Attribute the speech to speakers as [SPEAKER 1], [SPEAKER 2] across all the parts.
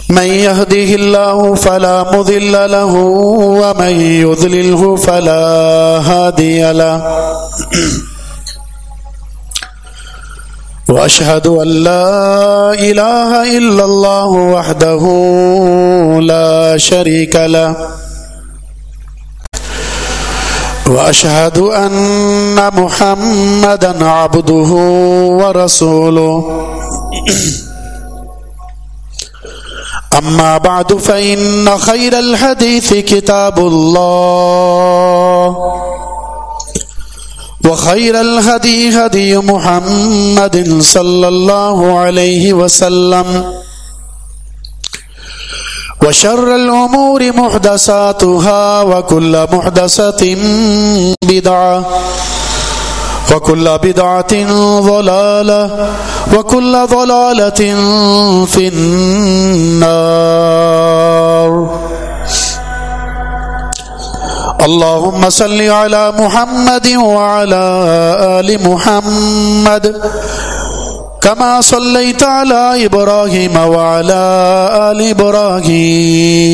[SPEAKER 1] من يهده الله فلا مضل له ومن يضلله فلا هادي له وأشهد أن لا إله إلا الله وحده لا شريك له وأشهد أن محمدا عبده ورسوله أما بعد فإن خير الحديث كتاب الله وخير الهدي هدي محمد صلى الله عليه وسلم وشر الأمور محدثاتها وكل محدثة بدعة وكل بدعة ضلالة وكل ضلالة في النار. اللهم صل على محمد وعلى آل محمد كما صليت على إبراهيم وعلى آل إبراهيم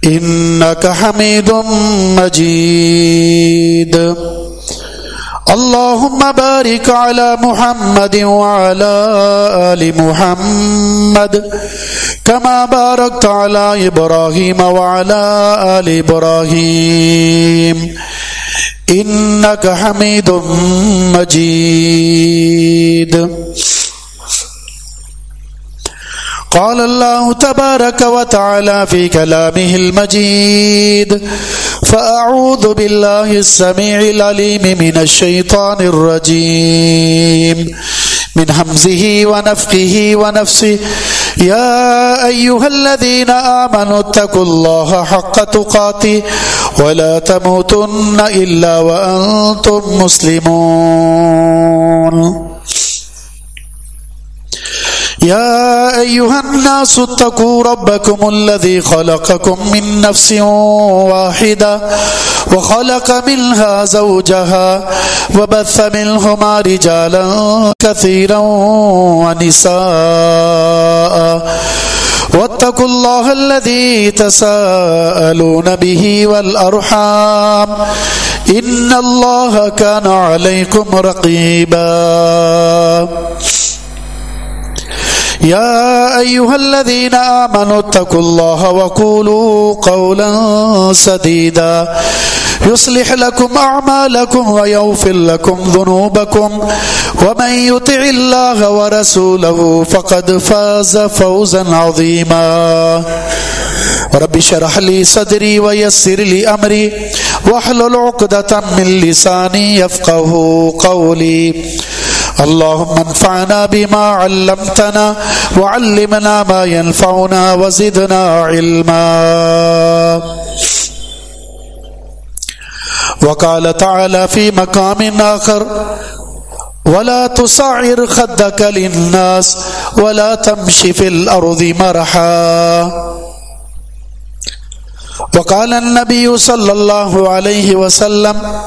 [SPEAKER 1] إنك حميد مجيد. اللهم بارك على محمد وعلى آل محمد كما باركت على إبراهيم وعلى آل إبراهيم إنك حميد مجيد. قال الله تبارك وتعالى في كلامه المجيد: فأعوذ بالله السميع العليم من الشيطان الرجيم من همزه ونفخه ونفسه. يا أيها الذين آمنوا اتقوا الله حق تقاته ولا تموتن إلا وأنتم مسلمون. يا أيها الناس اتقوا ربكم الذي خلقكم من نفس واحدة وخلق منها زوجها وبث منهما رجالا كثيرا ونساء واتقوا الله الذي تساءلون به والأرحام إن الله كان عليكم رقيبا. يا أيها الذين آمنوا اتقوا الله وقولوا قولا سديدا يصلح لكم أعمالكم ويغفر لكم ذنوبكم ومن يطع الله ورسوله فقد فاز فوزا عظيما. رب اشرح لي صدري ويسر لي أمري واحلل عقدة من لساني يفقهوا قولي. اللهم انفعنا بما علمتنا وعلمنا ما ينفعنا وزدنا علما. وقال تعالى في مقام آخر: ولا تصعر خدك للناس ولا تمشي في الأرض مرحا. وقال النبي صلى الله عليه وسلم: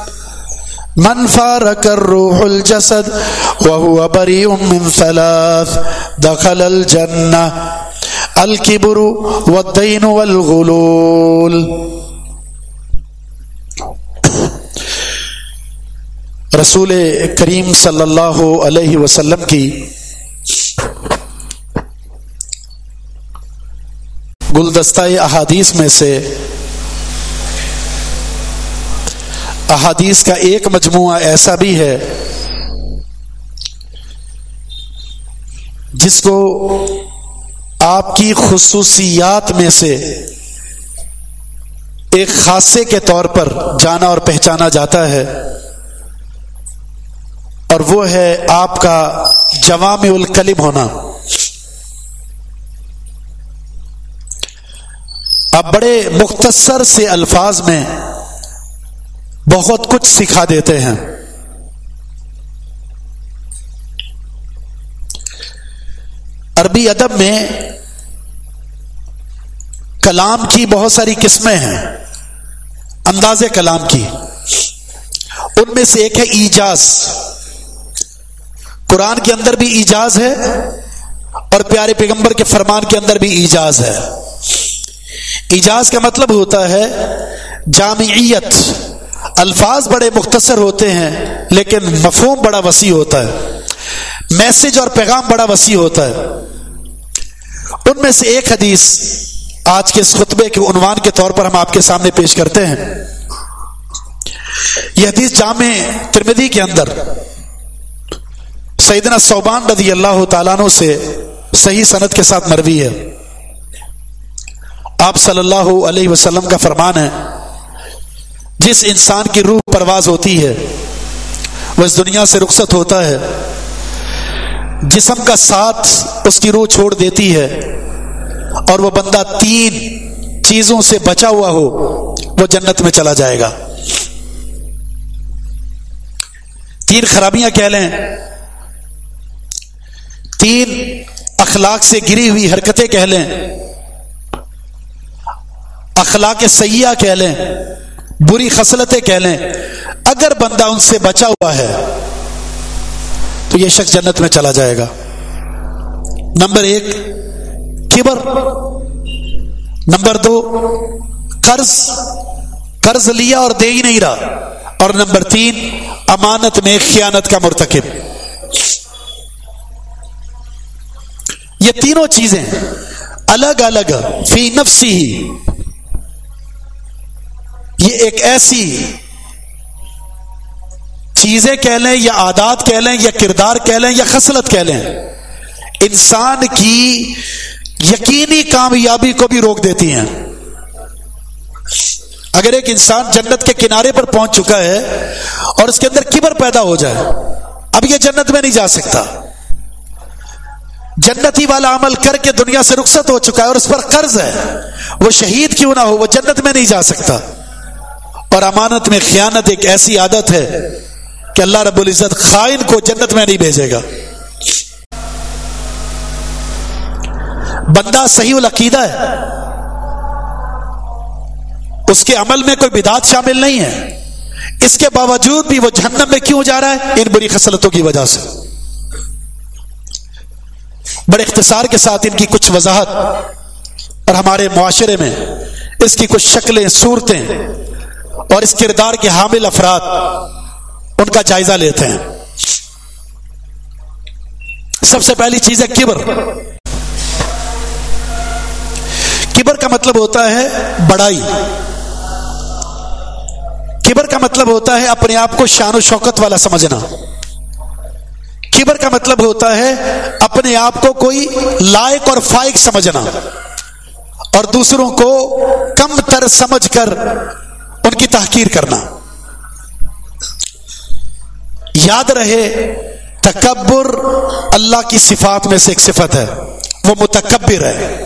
[SPEAKER 1] من فارق الروح الجسد وهو بريء من ثلاث دخل الجنة: الكبر والدين والغلول. رسول کریم صلی اللہ علیہ وسلم کی گلدستہ احادیث میں سے احادیث کا ایک مجموعہ ایسا بھی ہے جس کو آپ کی خصوصیات میں سے ایک خاصے کے طور پر جانا اور پہچانا جاتا ہے، اور وہ ہے آپ کا جوامع الکلم ہونا. آپ بڑے مختصر سے الفاظ میں بہت کچھ سکھا دیتے ہیں. عربی ادب میں کلام کی بہت ساری قسمیں ہیں، انداز کلام کی. ان میں سے ایک ہے ایجاز. قرآن کے اندر بھی ایجاز ہے اور پیارے پیغمبر کے فرمان کے اندر بھی ایجاز ہے۔ ایجاز کا مطلب ہوتا ہے جامعیت، الفاظ بڑے مختصر ہوتے ہیں لیکن مفہوم بڑا وسیع ہوتا ہے، میسج اور پیغام بڑا وسیع ہوتا ہے۔ ان میں سے ایک حدیث آج کے اس خطبے کے عنوان کے طور پر ہم آپ کے سامنے پیش کرتے ہیں۔ یہ حدیث جامع ترمذی کے اندر سیدنا ثوبان رضی اللہ تعالیٰ عنہ سے صحیح سند کے ساتھ مروی ہے۔ آپ صلی اللہ علیہ وسلم کا فرمان ہے، جس انسان کی روح پرواز ہوتی ہے وہ اس دنیا سے رخصت ہوتا ہے، جسم کا ساتھ اس کی روح چھوڑ دیتی ہے، اور وہ بندہ 3 چیزوں سے بچا ہوا ہو وہ جنت میں چلا جائے گا۔ 3 خرابیاں کہہ لیں، 3 اخلاق سے گری ہوئی حرکتیں کہہ لیں، اخلاق سیئہ کہہ لیں، بری خصلتیں کہہ لیں، اگر بندہ ان سے بچا ہوا ہے تو یہ شخص جنت میں چلا جائے گا۔ نمبر 1 کبر، نمبر 2 قرض لیا اور دے ہی نہیں رہا، اور نمبر 3 امانت میں خیانت کا مرتکب۔ یہ تینوں چیزیں الگ الگ فی نفسی ہی، یہ ایک ایسی چیزیں کہہ لیں یا عادات کہہ لیں یا کردار کہہ لیں یا خصلت کہہ لیں، انسان کی یقینی کامیابی کو بھی روک دیتی ہیں۔ اگر ایک انسان جنت کے کنارے پر پہنچ چکا ہے اور اس کے اندر کبر پیدا ہو جائے، اب یہ جنت میں نہیں جا سکتا، جنتی والا عمل کر کے دنیا سے رخصت ہو چکا ہے اور اس پر قرض ہے، وہ شہید کیوں نہ ہو وہ جنت میں نہیں جا سکتا۔ اور امانت میں خیانت ایک ایسی عادت ہے کہ اللہ رب العزت خائن کو جنت میں نہیں بھیجے گا۔ بندہ صحیح العقیدہ ہے، اس کے عمل میں کوئی بدعت شامل نہیں ہے، اس کے باوجود بھی وہ جہنم میں کیوں جا رہا ہے؟ ان بری خصلتوں کی وجہ سے۔ بڑے اختصار کے ساتھ ان کی کچھ وضاحت اور ہمارے معاشرے میں اس کی کچھ شکلیں، صورتیں اور اس کردار کے حامل افراد ان کا جائزہ لیتے ہیں۔ سب سے پہلی چیز ہے کبر۔ کبر کا مطلب ہوتا ہے بڑائی، کبر کا مطلب ہوتا ہے اپنے آپ کو شان و شوکت والا سمجھنا، کبر کا مطلب ہوتا ہے اپنے آپ کو کوئی لائق اور فائق سمجھنا اور دوسروں کو کم تر سمجھ کر ان کی تحقیر کرنا۔ یاد رہے تکبر اللہ کی صفات میں سے ایک صفت ہے، وہ متکبر ہے۔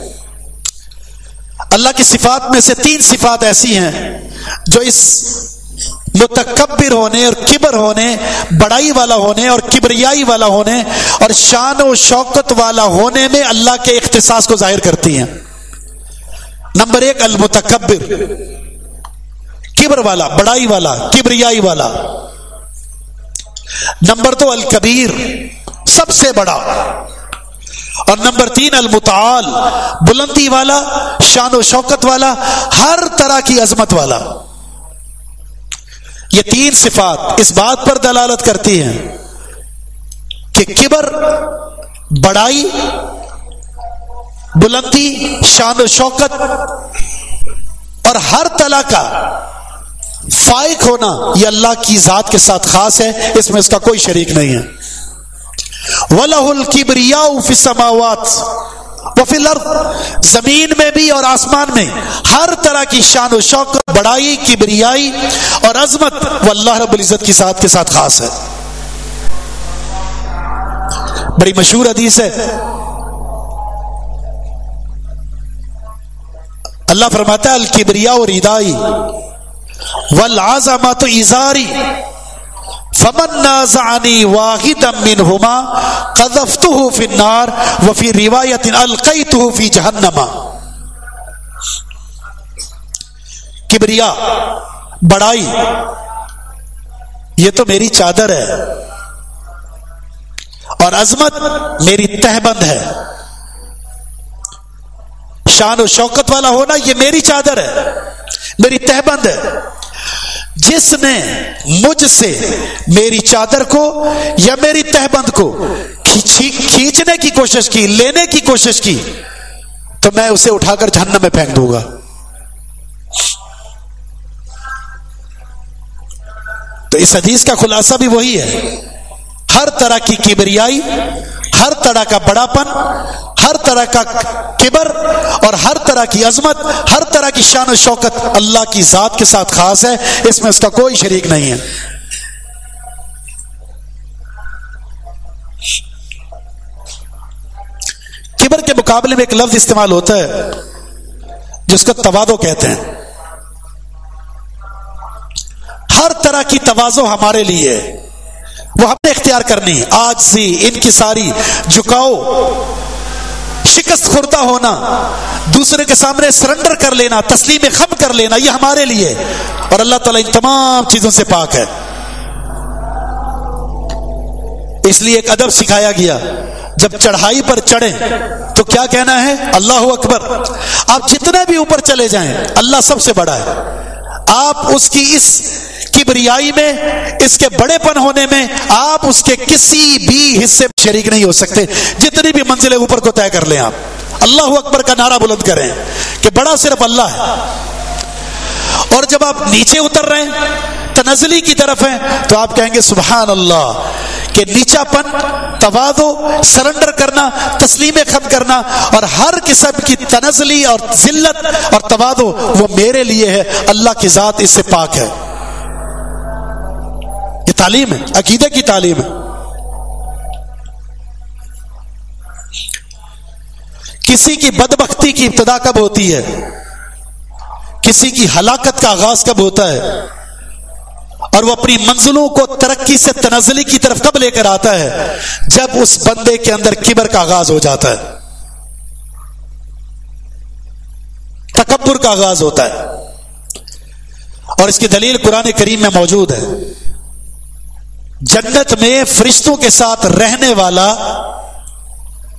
[SPEAKER 1] اللہ کی صفات میں سے 3 صفات ایسی ہیں جو اس متکبر ہونے اور کبر ہونے، بڑائی والا ہونے اور کبریائی والا ہونے اور شان و شوکت والا ہونے میں اللہ کے اختصاص کو ظاہر کرتی ہیں۔ نمبر 1 المتکبر، کبر والا، بڑائی والا، کبریائی والا۔ نمبر 2 الکبیر، سب سے بڑا، اور نمبر 3 المتعال، بلندی والا، شان و شوکت والا، ہر طرح کی عظمت والا۔ یہ 3 صفات اس بات پر دلالت کرتی ہیں کہ کبر، بڑائی، بلندی، شان و شوکت اور ہر طرح کا فائق ہونا یہ اللہ کی ذات کے ساتھ خاص ہے، اس میں اس کا کوئی شریک نہیں ہے۔ وَلَهُ الْكِبْرِيَاءُ فِي السَّمَاوَاتِ وَفِي الْأَرْضِ، زمین میں بھی اور آسمان میں ہر طرح کی شان و شوکت، بڑائی، کبریائی اور عظمت وہ اللہ رب العزت کی ذات کے ساتھ خاص ہے۔ بڑی مشہور حدیث ہے، اللہ فرماتا ہے الکبریاء ردائی والعظمۃ ازاری فمن نازعنی واحدا منهما قذفته في النار وفي روایت القیته في جہنم۔ کبریا، بڑائی، یہ تو میری چادر ہے، اور عظمت میری تہبند ہے، شان و شوکت والا ہونا یہ میری چادر ہے، میری تہبند ہے۔ جس نے مجھ سے میری چادر کو یا میری تہبند کو کھینچنے کی کوشش کی، لینے کی کوشش کی، تو میں اسے اٹھا کر جہنم میں پھینک دوں گا۔ تو اس حدیث کا خلاصہ بھی وہی ہے، ہر طرح کی کبریائی، ہر طرح کا بڑاپن، ہر طرح کا کبر اور ہر طرح کی عظمت، ہر طرح کی شان و شوکت اللہ کی ذات کے ساتھ خاص ہے، اس میں اس کا کوئی شریک نہیں ہے۔ کبر کے مقابلے میں ایک لفظ استعمال ہوتا ہے جس کو تواضع کہتے ہیں۔ ہر طرح کی تواضع ہمارے لیے وہ ہم نے اختیار کرنی، عاجزی، انکساری، جھکاؤ، شکست خوردہ ہونا، دوسرے کے سامنے سرنڈر کر لینا، تسلیم خم کر لینا، یہ ہمارے لیے، اور اللہ تعالیٰ ان تمام چیزوں سے پاک ہے۔ اس لیے ایک ادب سکھایا گیا، جب چڑھائی پر چڑھیں تو کیا کہنا ہے؟ اللہ اکبر۔ آپ جتنے بھی اوپر چلے جائیں اللہ سب سے بڑا ہے، آپ اس کی اس کبریائی میں، اس کے بڑے پن ہونے میں آپ اس کے کسی بھی حصے میں شریک نہیں ہو سکتے، جتنی بھی منزلیں اوپر کو طے کر لیں۔ آپ اللہ اکبر کا نعرہ بلند کریں کہ بڑا صرف اللہ ہے۔ اور جب آپ نیچے اتر رہے ہیں، تنزلی کی طرف ہیں، تو آپ کہیں گے سبحان اللہ، کہ نیچا پن، تواضع، سرنڈر کرنا، تسلیم خم کرنا اور ہر قسم کی تنزلی اور ذلت اور تواضع وہ میرے لیے ہے، اللہ کی ذات اس سے پاک ہے۔ یہ تعلیم ہے، عقیدے کی تعلیم ہے۔ کسی کی بدبختی کی ابتدا کب ہوتی ہے، کسی کی ہلاکت کا آغاز کب ہوتا ہے، اور وہ اپنی منزلوں کو ترقی سے تنزلی کی طرف کب لے کر آتا ہے؟ جب اس بندے کے اندر کبر کا آغاز ہو جاتا ہے، تکبر کا آغاز ہوتا ہے۔ اور اس کی دلیل قرآن کریم میں موجود ہے۔ جنت میں فرشتوں کے ساتھ رہنے والا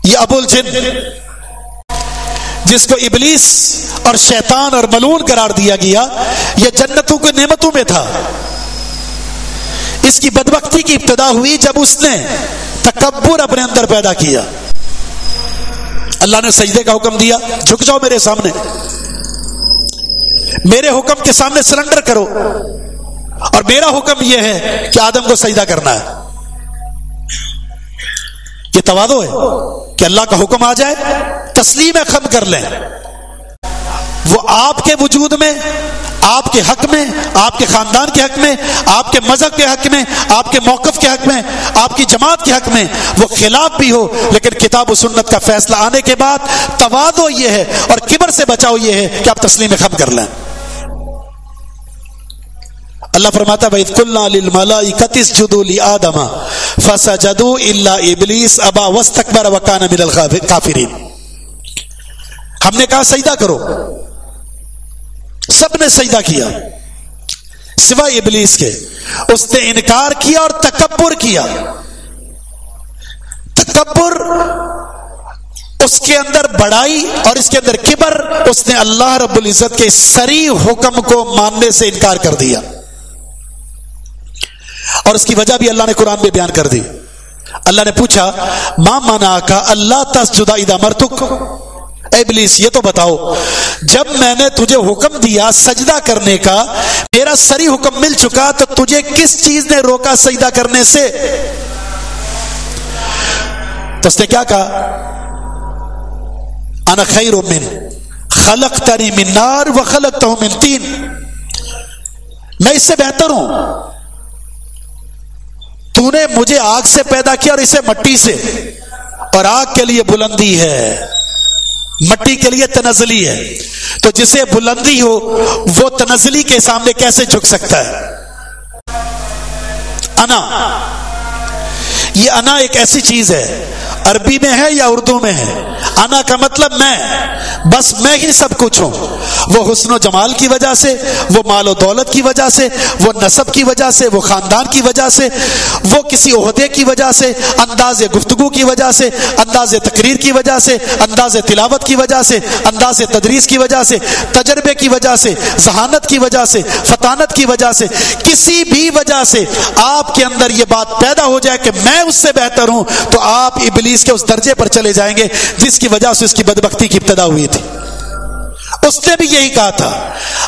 [SPEAKER 1] یہ ابو الجن، جس کو ابلیس اور شیطان اور ملعون قرار دیا گیا، یہ جنتوں کی نعمتوں میں تھا۔ اس کی بدبختی کی ابتدا ہوئی جب اس نے تکبر اپنے اندر پیدا کیا۔ اللہ نے سجدے کا حکم دیا، جھک جاؤ میرے سامنے، میرے حکم کے سامنے سرنڈر کرو، اور میرا حکم یہ ہے کہ آدم کو سجدہ کرنا ہے۔ یہ تواضع ہے کہ اللہ کا حکم آ جائے تسلیم خم کر لیں۔ وہ آپ کے وجود میں، آپ کے حق میں، آپ کے خاندان کے حق میں، آپ کے مذہب کے حق میں، آپ کے موقف کے حق میں، آپ کی جماعت کے حق میں وہ خلاف بھی ہو، لیکن کتاب و سنت کا فیصلہ آنے کے بعد تواضع یہ ہے اور کبر سے بچاؤ یہ ہے کہ آپ تسلیم خم کر لیں۔ اللہ فرماتا ہے وَإِذْ قُلْنَا لِلْمَلَائِكَةِ اسْجُدُوا لِآدَمَ فَسَجَدُوا إِلَّا إِبْلِيسَ أَبَى وَاسْتَكْبَرَ وَكَانَ مِنَ الْكَافِرِينَ۔ ہم نے کہا سجدہ کرو، سب نے سجدہ کیا سوائے ابلیس کے، اس نے انکار کیا اور تکبر کیا۔ تکبر، اس کے اندر بڑائی اور اس کے اندر کبر، اس نے اللہ رب العزت کے صریح حکم کو ماننے سے انکار کر دیا، اور اس کی وجہ بھی اللہ نے قرآن میں بیان کر دی۔ اللہ نے پوچھا ما منعک اللہ تسجد اذ امرتک، اے ابلیس یہ تو بتاؤ جب میں نے تجھے حکم دیا سجدہ کرنے کا، میرا صریح حکم مل چکا، تو تجھے کس چیز نے روکا سجدہ کرنے سے؟ تو اس نے کیا کہا؟ انا خیر من خلقتنی من نار وخلقتہ من طین، میں اس سے بہتر ہوں، تو نے مجھے آگ سے پیدا کیا اور اسے مٹی سے، اور آگ کے لیے بلندی ہے، مٹی کے لیے تنزلی ہے، تو جسے بلندی ہو وہ تنزلی کے سامنے کیسے جھک سکتا ہے؟ انا، یہ انا ایک ایسی چیز ہے عربی میں ہے یا اردو میں ہے؟ انا کا مطلب میں، بس میں ہی سب کچھ ہوں۔ وہ حسن و جمال کی وجہ سے، وہ مال و دولت کی وجہ سے، وہ نسب کی وجہ سے، وہ خاندان کی وجہ سے، وہ کسی عہدے کی وجہ سے، انداز گفتگو کی وجہ سے، انداز تقریر کی وجہ سے، انداز تلاوت کی وجہ سے، انداز تدریس کی وجہ سے، تجربے کی وجہ سے، ذہانت کی وجہ سے، فطانت کی وجہ سے، کسی بھی وجہ سے آپ کے اندر یہ بات پیدا ہو جائے کہ میں اس سے بہتر ہوں، تو آپ ابلیس کے اس درجے پر چلے جائیں گے جس کی وجہ سے اس کی بدبختی کی ابتدا ہوئی تھی۔ اس نے بھی یہی کہا تھا،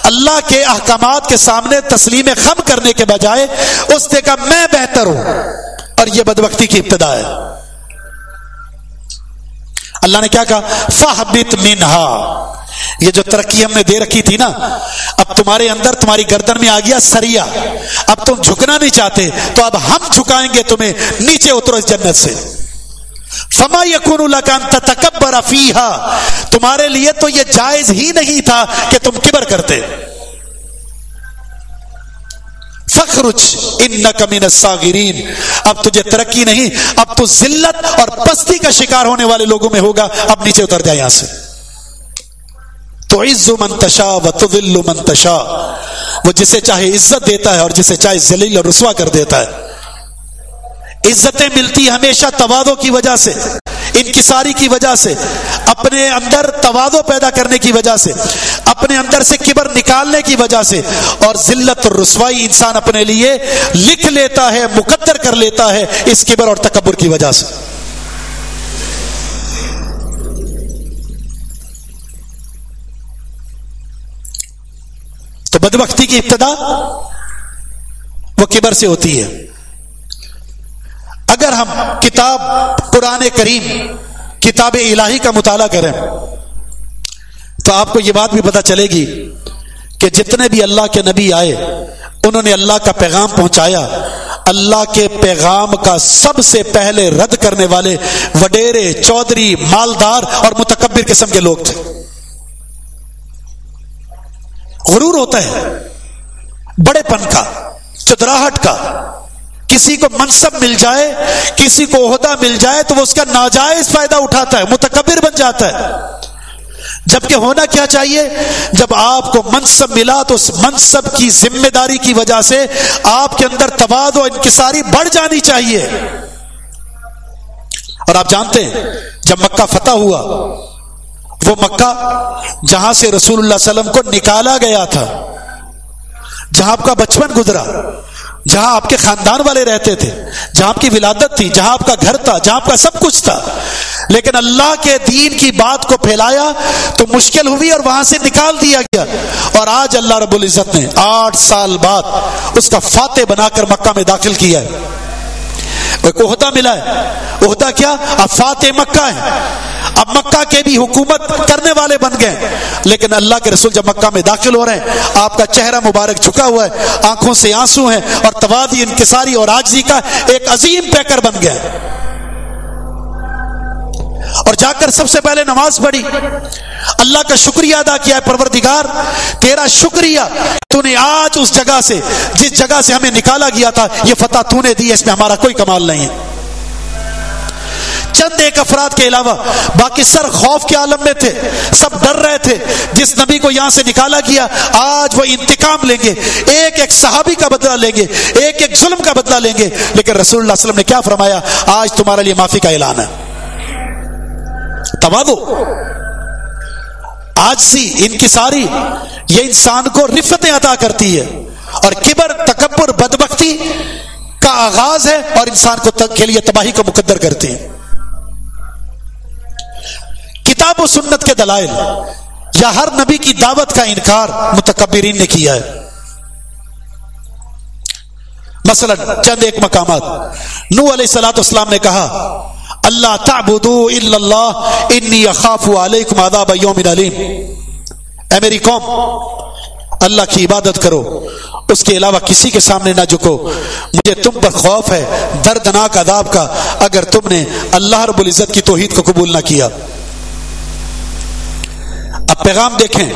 [SPEAKER 1] اللہ کے احکامات کے سامنے تسلیم خم کرنے کے بجائے اس نے کہا میں بہتر ہوں، اور یہ بدبختی کی ابتدا ہے۔ اللہ نے کیا کہا؟ فَاهْبِطْ مِنْهَا، یہ جو ترقی ہم نے دے رکھی تھی نا، اب تمہارے اندر تمہاری گردن میں آ گیا سریا، اب تم جھکنا نہیں چاہتے، تو اب ہم جھکائیں گے تمہیں، نیچے اترو اس جنت سے۔ فما يكون لك ان تتكبر فيها، تمہارے لیے تو یہ جائز ہی نہیں تھا کہ تم کبر کرتے۔ فخرج انك من الصاغرين، اب تجھے ترقی نہیں، اب تو ذلت اور پستی کا شکار ہونے والے لوگوں میں ہوگا، اب نیچے اتر جائے یہاں سے۔ تعز من تشاء وتذل من تشاء، وہ جسے چاہے عزت دیتا ہے اور جسے چاہے ذلیل اور رسوا کر دیتا ہے۔ عزتیں ملتی ہمیشہ تواضع کی وجہ سے، انکساری کی وجہ سے، اپنے اندر تواضع پیدا کرنے کی وجہ سے، اپنے اندر سے کبر نکالنے کی وجہ سے، اور ذلت اور رسوائی انسان اپنے لیے لکھ لیتا ہے، مقدر کر لیتا ہے اس کبر اور تکبر کی وجہ سے۔ تو بدبختی کی ابتدا وہ کبر سے ہوتی ہے۔ اگر ہم کتاب قرآن کریم، کتاب الہی کا مطالعہ کریں تو آپ کو یہ بات بھی پتہ چلے گی کہ جتنے بھی اللہ کے نبی آئے انہوں نے اللہ کا پیغام پہنچایا، اللہ کے پیغام کا سب سے پہلے رد کرنے والے وڈیرے، چودھری، مالدار اور متکبر قسم کے لوگ تھے۔ غرور ہوتا ہے بڑے پن کا، چدراہٹ کا، کسی کو منصب مل جائے، کسی کو عہدہ مل جائے تو وہ اس کا ناجائز فائدہ اٹھاتا ہے، متکبر بن جاتا ہے۔ جبکہ ہونا کیا چاہیے؟ جب آپ کو منصب ملا تو اس منصب کی ذمہ داری کی وجہ سے آپ کے اندر تواضع و انکساری بڑھ جانی چاہیے۔ اور آپ جانتے ہیں جب مکہ فتح ہوا، وہ مکہ جہاں سے رسول اللہ صلی اللہ علیہ وسلم کو نکالا گیا تھا، جہاں آپ کا بچپن گزرا، جہاں آپ کے خاندان والے رہتے تھے، جہاں آپ کی ولادت تھی، جہاں آپ کا گھر تھا، جہاں آپ کا سب کچھ تھا، لیکن اللہ کے دین کی بات کو پھیلایا تو مشکل ہوئی اور وہاں سے نکال دیا گیا، اور آج اللہ رب العزت نے 8 سال بعد اس کا فاتح بنا کر مکہ میں داخل کیا ہے۔ ایک عہدہ ملا ہے، عہدہ کیا؟ اب فاتح مکہ ہے، اب مکہ کے بھی حکومت کرنے والے بن گئے۔ لیکن اللہ کے رسول جب مکہ میں داخل ہو رہے ہیں، آپ کا چہرہ مبارک جھکا ہوا ہے، آنکھوں سے آنسو ہیں، اور تواضع، انکساری اور عاجزی کا ایک عظیم پیکر بن گیا، اور جا کر سب سے پہلے نماز پڑھی، اللہ کا شکریہ ادا کیا ہے، پروردگار تیرا شکریہ، تو نے آج اس جگہ سے، جس جگہ سے ہمیں نکالا گیا تھا، یہ فتح تو نے دی ہے، اس میں ہمارا کوئی کمال نہیں ہے۔ چند ایک افراد کے علاوہ باقی سر خوف کے عالم میں تھے، سب ڈر رہے تھے، جس نبی کو یہاں سے نکالا گیا آج وہ انتقام لیں گے، ایک ایک صحابی کا بدلہ لیں گے، ایک ایک ظلم کا بدلہ لیں گے۔ لیکن رسول اللہ صلی اللہ علیہ وسلم نے کیا فرمایا؟ آج تمہارے لیے معافی کا اعلان ہے۔ تواضع، عاجزی، انکساری، یہ انسان کو رفتیں عطا کرتی ہے، اور کبر، تکبر، بدبختی کا آغاز ہے اور انسان کو کے لیے تباہی کو مقدر کرتی ہے۔ کتاب و سنت کے دلائل یا ہر نبی کی دعوت کا انکار متکبرین نے کیا ہے۔ مثلا چند ایک مقامات، نوح علیہ الصلوۃ والسلام نے کہا اللہ تعبدوا الا اللہ انی اخاف علیکم عذاب یوم علیم، اے میری قوم اللہ کی عبادت کرو، اس کے علاوہ کسی کے سامنے نہ جھکو، مجھے تم پر خوف ہے دردناک عذاب کا اگر تم نے اللہ رب العزت کی توحید کو قبول نہ کیا۔ اب پیغام دیکھیں،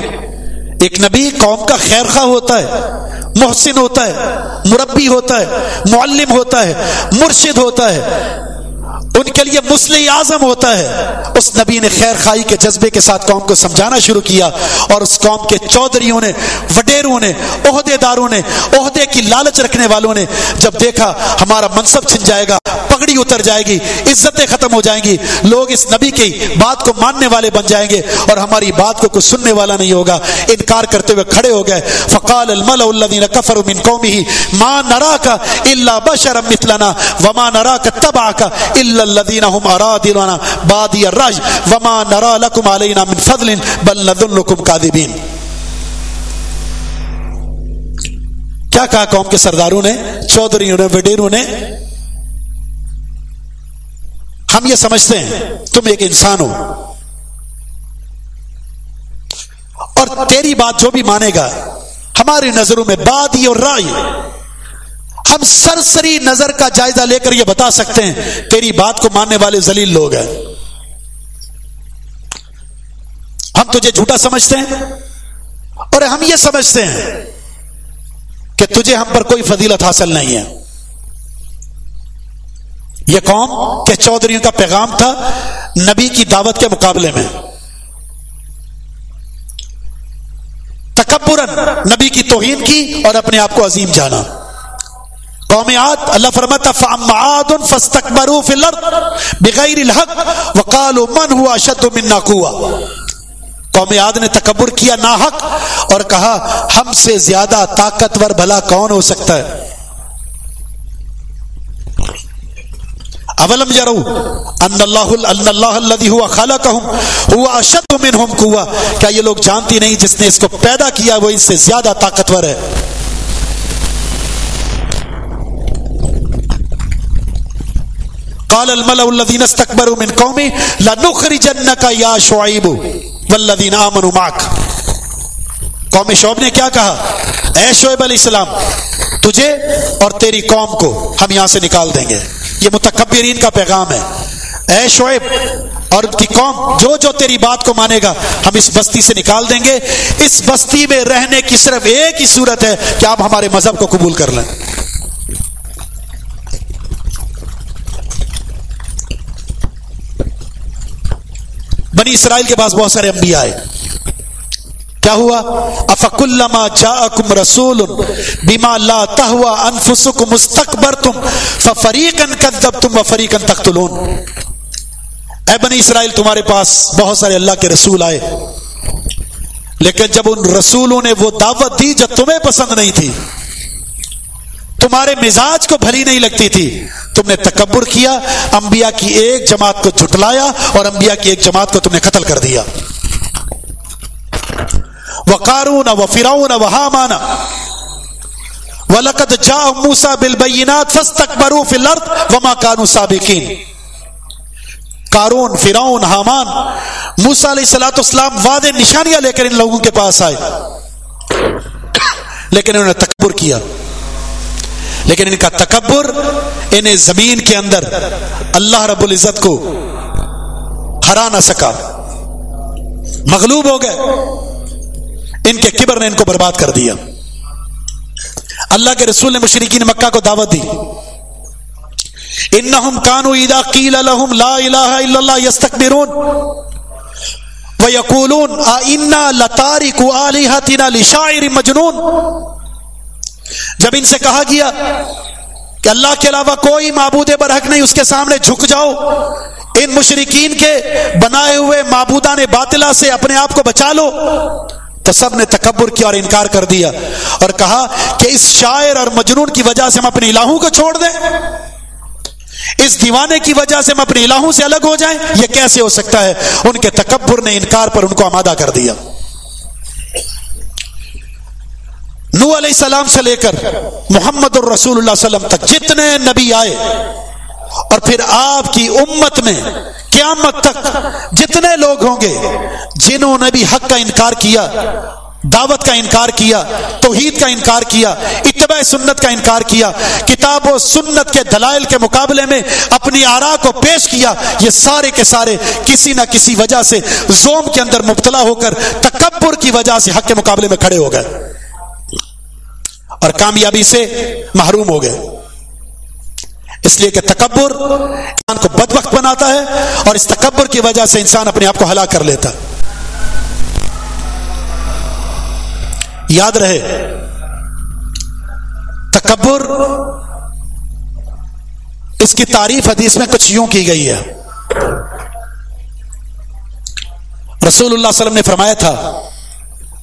[SPEAKER 1] ایک نبی قوم کا خیر خواہ ہوتا ہے، محسن ہوتا ہے، مربی ہوتا ہے، معلم ہوتا ہے، مرشد ہوتا ہے، ان کے لیے مصلح اعظم ہوتا ہے۔ اس نبی نے خیر خواہی کے جذبے کے ساتھ قوم کو سمجھانا شروع کیا، اور اس قوم کے چودھریوں نے، وڈیروں نے، عہدے داروں نے، عہدے کی لالچ رکھنے والوں نے جب دیکھا ہمارا منصب چھن جائے گا، پگڑی اتر جائے گی، عزتیں ختم ہو جائیں گی، لوگ اس نبی کی بات کو ماننے والے بن جائیں گے اور ہماری بات کو کوئی سننے والا نہیں ہوگا، انکار کرتے ہوئے کھڑے ہو گئے۔ فقال الملأ الذين كفروا من قومه ما نراك الا بشرا مثلنا وما نراك اتبعك الا الذين هم ارادلنا بادي الرأي وما نرى لكم علينا من فضل بل نظنكم كاذبين۔ کیا کہا قوم کے سرداروں نے، چودھریوں نے، وڈیروں نے؟ ہم یہ سمجھتے ہیں تم ایک انسان ہو، اور تیری بات جو بھی مانے گا ہماری نظروں میں بادی اور رائے، ہم سرسری نظر کا جائزہ لے کر یہ بتا سکتے ہیں تیری بات کو ماننے والے ذلیل لوگ ہیں، ہم تجھے جھوٹا سمجھتے ہیں، اور ہم یہ سمجھتے ہیں کہ تجھے ہم پر کوئی فضیلت حاصل نہیں ہے۔ یہ قوم کے چودھریوں کا پیغام تھا نبی کی دعوت کے مقابلے میں، تکبرن نبی کی توہین کی اور اپنے آپ کو عظیم جانا۔ قوم عاد، اللہ فرماتا فَأَمَّا عَادٌ فَاسْتَكْبَرُوا فِي الْأَرْضِ بِغَيْرِ الْحَقِّ وَقَالُوا مَنْ هُوَ أَشَدُّ مِنَّا قُوَّةً۔ قوم عاد نے تکبر کیا ناحق اور کہا ہم سے زیادہ طاقتور بھلا کون ہو سکتا ہے؟ اولم یروا ان اللہ الذی هو خلقهم هو اشد منهم قوة، کیا یہ لوگ جانتی نہیں جس نے اس کو پیدا کیا وہ اس سے زیادہ طاقتور ہے؟ قال الملأ الذين استكبروا من قومه لنخرجنك يا شعيب والذين آمنوا معك۔ قوم شعیب نے کیا کہا؟ اے شعیب علیہ السلام، تجھے اور تیری قوم کو ہم یہاں سے نکال دیں گے۔ یہ متکبرین کا پیغام ہے۔ اے شعیب اور ان کی قوم، جو جو تیری بات کو مانے گا ہم اس بستی سے نکال دیں گے۔ اس بستی میں رہنے کی صرف ایک ہی صورت ہے کہ آپ ہمارے مذہب کو قبول کر لیں۔ بنی اسرائیل کے پاس بہت سارے انبیاء آئے، کیا ہوا؟ افکلما جاءکم رسول بما لا تہوی انفسکم استکبرتم ففریقا کذبتم وفریقا تقتلون۔ اے بنی اسرائیل، تمہارے پاس بہت سارے اللہ کے رسول آئے، لیکن جب ان رسولوں نے وہ دعوت دی جو تمہیں پسند نہیں تھی، تمہارے مزاج کو بھلی نہیں لگتی تھی، تم نے تکبر کیا، انبیاء کی ایک جماعت کو جھٹلایا اور انبیاء کی ایک جماعت کو تم نے قتل کر دیا۔ وقارون وفرعون وہامان وَلَقَدْ جَاءَهُم مُوسَىٰ بِالْبَيِّنَاتِ فَاسْتَكْبَرُوا فِي الْأَرْضِ وَمَا كَانُوا سَابِقِينَ۔ قارون، فرعون، حامان موسیٰ علیہ السلام واضح نشانیاں لے کر ان لوگوں کے پاس آئے، لیکن انہوں نے تکبر کیا، لیکن ان کا تکبر انہیں زمین کے اندر اللہ رب العزت کو ہرا نہ سکا، مغلوب ہو گئے، ان کے کبر نے ان کو برباد کر دیا۔ اللہ کے رسول نے مشرکین مکہ کو دعوت دی، انہم کانوا اذا قیل لهم لا الہ الا اللہ یستکبرون ویقولون ائنا لتارکو آلہتنا لشاعر مجنون۔ جب ان سے کہا گیا کہ اللہ کے علاوہ کوئی معبود برحق نہیں، اس کے سامنے جھک جاؤ، ان مشرکین کے بنائے ہوئے معبودان باطلہ سے اپنے آپ کو بچا لو، تو سب نے تکبر کیا اور انکار کر دیا اور کہا کہ اس شاعر اور مجنون کی وجہ سے ہم اپنے الہوں کو چھوڑ دیں، اس دیوانے کی وجہ سے ہم اپنے الہوں سے الگ ہو جائیں، یہ کیسے ہو سکتا ہے؟ ان کے تکبر نے انکار پر ان کو آمادہ کر دیا۔ نوح علیہ السلام سے لے کر محمد الرسول اللہ صلی اللہ علیہ وسلم تک جتنے نبی آئے، اور پھر آپ کی امت میں قیامت تک جتنے لوگ ہوں گے جنہوں نے بھی حق کا انکار کیا، دعوت کا انکار کیا، توحید کا انکار کیا، اتباع سنت کا انکار کیا، کتاب و سنت کے دلائل کے مقابلے میں اپنی آراء کو پیش کیا، یہ سارے کے سارے کسی نہ کسی وجہ سے زوم کے اندر مبتلا ہو کر تکبر کی وجہ سے حق کے مقابلے میں کھڑے ہو گئے اور کامیابی سے محروم ہو گئے۔ اس لیے کہ تکبر انسان کو بد بدبخت بناتا ہے اور اس تکبر کی وجہ سے انسان اپنے آپ کو ہلاک کر لیتا. یاد رہے تکبر، اس کی تعریف حدیث میں کچھ یوں کی گئی ہے. رسول اللہ صلی اللہ علیہ وسلم نے فرمایا تھا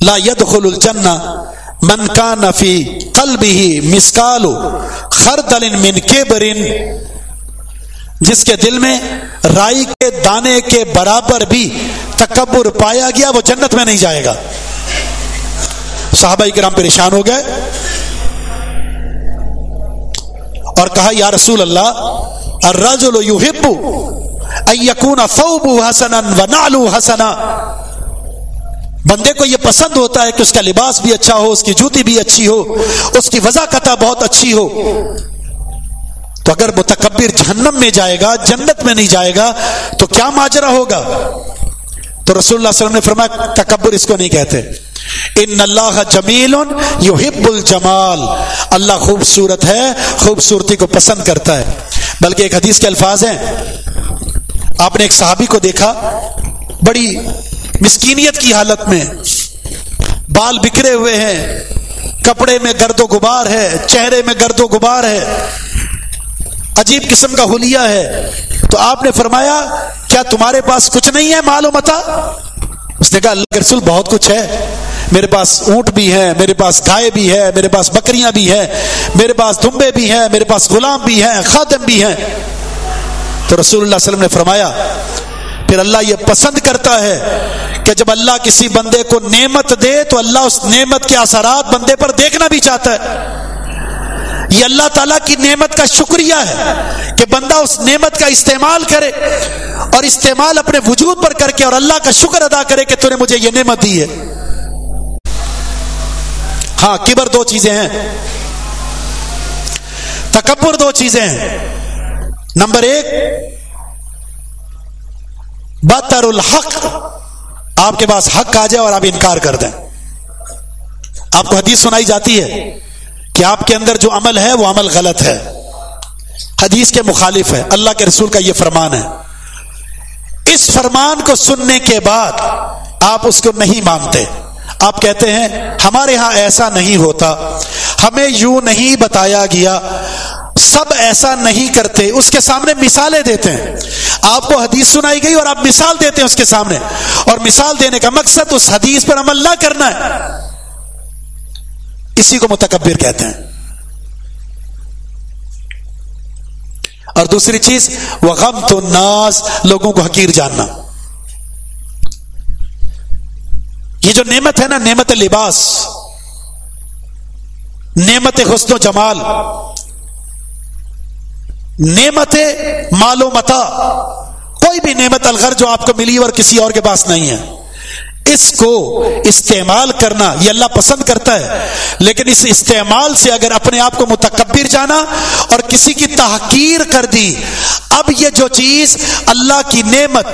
[SPEAKER 1] لا يدخل الجنہ من کان فی قلبہ مثقال خردل من کبر، جس کے دل میں رائی کے دانے کے برابر بھی تکبر پایا گیا وہ جنت میں نہیں جائے گا. صحابہ کرام پریشان ہو گئے اور کہا یا رسول اللہ الرجل یحب ان یکون ثوبہ حسنا ونعلہ حسنا، بندے کو یہ پسند ہوتا ہے کہ اس کا لباس بھی اچھا ہو، اس کی جوتی بھی اچھی ہو، اس کی وضاقتہ بہت اچھی ہو. تو اگر متکبر جہنم میں جائے گا، جنت میں نہیں جائے گا، تو کیا ماجرا ہوگا؟ تو رسول اللہ صلی اللہ علیہ وسلم نے فرمایا تکبر اس کو نہیں کہتے. ان اللہ جمیل یحب الجمال، اللہ خوبصورت ہے، خوبصورتی کو پسند کرتا ہے. بلکہ ایک حدیث کے الفاظ ہیں، آپ نے ایک صحابی کو دیکھا بڑی مسکینیت کی حالت میں، بال بکھرے ہوئے ہیں، کپڑے میں گرد و غبار ہے، چہرے میں گرد و غبار ہے، عجیب قسم کا حلیہ ہے. تو آپ نے فرمایا کیا تمہارے پاس کچھ نہیں ہے مال و متاع؟ اس نے کہا اللہ کے رسول بہت کچھ ہے، میرے پاس اونٹ بھی ہے، میرے پاس گائے بھی ہے، میرے پاس بکریاں بھی ہیں، میرے پاس دمبے بھی ہیں، میرے پاس غلام بھی ہیں، خادم بھی ہیں. تو رسول اللہ صلی اللہ علیہ وسلم نے فرمایا پھر اللہ یہ پسند کرتا ہے کہ جب اللہ کسی بندے کو نعمت دے تو اللہ اس نعمت کے اثرات بندے پر دیکھنا بھی چاہتا ہے. یہ اللہ تعالیٰ کی نعمت کا شکریہ ہے کہ بندہ اس نعمت کا استعمال کرے اور استعمال اپنے وجود پر کر کے اور اللہ کا شکر ادا کرے کہ تو نے مجھے یہ نعمت دی ہے. ہاں کبر دو چیزیں ہیں، تکبر دو چیزیں ہیں. نمبر ایک بطر الحق، آپ کے پاس حق آ جائے اور آپ انکار کر دیں. آپ کو حدیث سنائی جاتی ہے کہ آپ کے اندر جو عمل ہے وہ عمل غلط ہے، حدیث کے مخالف ہے، اللہ کے رسول کا یہ فرمان ہے. اس فرمان کو سننے کے بعد آپ اس کو نہیں مانتے، آپ کہتے ہیں ہمارے ہاں ایسا نہیں ہوتا، ہمیں یوں نہیں بتایا گیا، سب ایسا نہیں کرتے. اس کے سامنے مثالیں دیتے ہیں. آپ کو حدیث سنائی گئی اور آپ مثال دیتے ہیں اس کے سامنے، اور مثال دینے کا مقصد اس حدیث پر عمل نہ کرنا ہے. اسی کو متکبر کہتے ہیں. اور دوسری چیز وغمط الناس، لوگوں کو حقیر جاننا. یہ جو نعمت ہے نا، نعمت لباس، نعمت حسن و جمال، نعمت مال و متاع، کوئی بھی نعمت الغر جو آپ کو ملی اور کسی اور کے پاس نہیں ہے، اس کو استعمال کرنا یہ اللہ پسند کرتا ہے. لیکن اس استعمال سے اگر اپنے آپ کو متکبر جانا اور کسی کی تحقیر کر دی، اب یہ جو چیز اللہ کی نعمت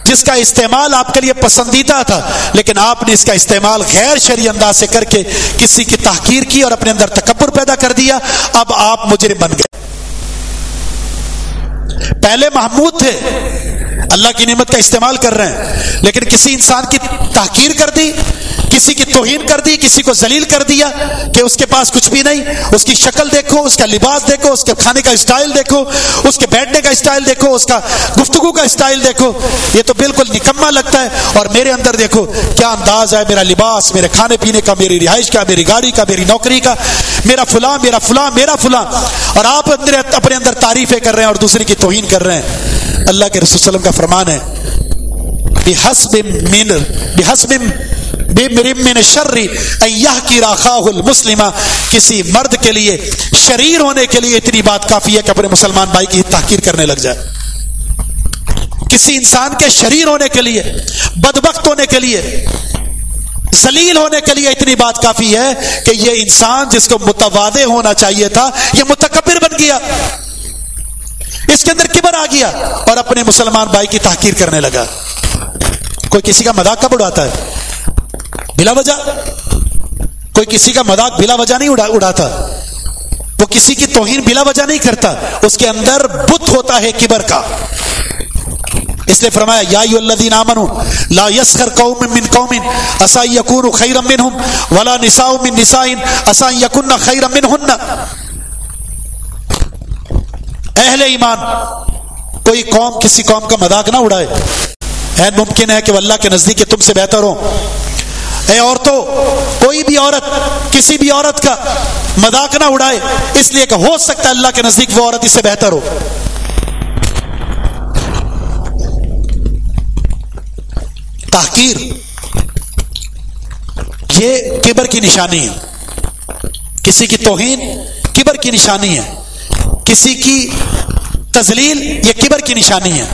[SPEAKER 1] جس کا استعمال آپ کے لیے پسندیدہ تھا، لیکن آپ نے اس کا استعمال غیر شرعی انداز سے کر کے کسی کی تحقیر کی اور اپنے اندر تکبر پیدا کر دیا، اب آپ مجرم بن گئے. پہلے محمود تھے، اللہ کی نعمت کا استعمال کر رہے ہیں، لیکن کسی انسان کی تحقیر کر دی، کسی کی توہین کر دی، کسی کو ذلیل کر دیا کہ اس کے پاس کچھ بھی نہیں. اس کی شکل دیکھو، اس کا لباس دیکھو، اس کے کھانے کا اسٹائل دیکھو، اس کے بیٹھنے کا اسٹائل دیکھو، اس کا گفتگو کا اسٹائل دیکھو، یہ تو بالکل نکما لگتا ہے. اور میرے اندر دیکھو کیا انداز ہے، میرا لباس، میرے کھانے پینے کا، میری رہائش کا، میری گاڑی کا، میری نوکری کا، میرا فلاں میرا فلاں میرا فلاں. اور آپ اپنے اندر تعریفیں کر رہے ہیں اور دوسرے کی توہین کر رہے ہیں. اللہ کے رسول صلی اللہ علیہ وسلم کا فرمان ہے بحسب من الشر ان يحقر اخاه المسلم، کسی مرد کے لیے شریر ہونے کے لیے اتنی بات کافی ہے کہ اپنے مسلمان بھائی کی تحقیر کرنے لگ جائے. کسی انسان کے شریر ہونے کے لیے، بدبخت ہونے کے لیے، ذلیل ہونے کے لیے اتنی بات کافی ہے کہ یہ انسان جس کو متواضع ہونا چاہیے تھا یہ متکبر بن گیا، اس کے اندر کبر آ گیا اور اپنے مسلمان بھائی کی تحقیر کرنے لگا. کوئی کسی کا مذاق کب اڑاتا ہے؟ بلا وجہ. کوئی کسی کا مذاق بلا وجہ نہیں اڑاتا، وہ کسی کی توہین بلا وجہ نہیں کرتا. اس کے اندر بت ہوتا ہے کبر کا، اس لیے فرمایا یا ایھا الذین آمنوا لا یسخر قوم من قوم عسى ان یکونوا خیرا منهم ولا نساء من نساء عسى ان یکن خیرا منهن. اہل ایمان، کوئی قوم کسی قوم کا مذاق نہ اڑائے. ممکن ہے کہ وہ اللہ کے نزدیک تم سے بہتر ہو. اے عورتوں، کوئی بھی عورت کسی بھی عورت کا مذاق نہ اڑائے، اس لیے کہ ہو سکتا ہے اللہ کے نزدیک وہ عورت اس سے بہتر ہو. تحقیر یہ کبر کی نشانی ہے. کسی کی توہین کبر کی نشانی ہے. کسی کی تذلیل یہ کبر کی نشانی ہے.